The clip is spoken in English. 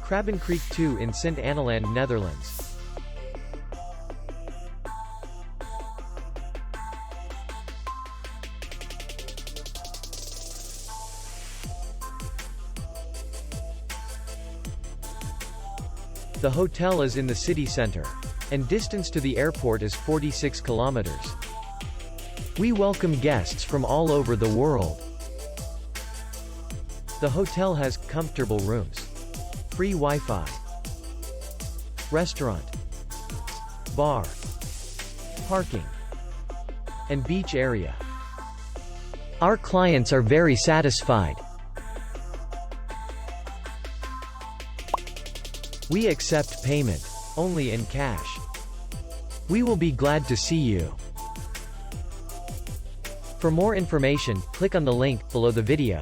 Krabbenkreek 2 in Sint Annaland, Netherlands. The hotel is in the city center, and distance to the airport is 46 kilometers. We welcome guests from all over the world. The hotel has comfortable rooms, free Wi-Fi, restaurant, bar, parking, and beach area. Our clients are very satisfied. We accept payment only in cash. We will be glad to see you. For more information, click on the link below the video.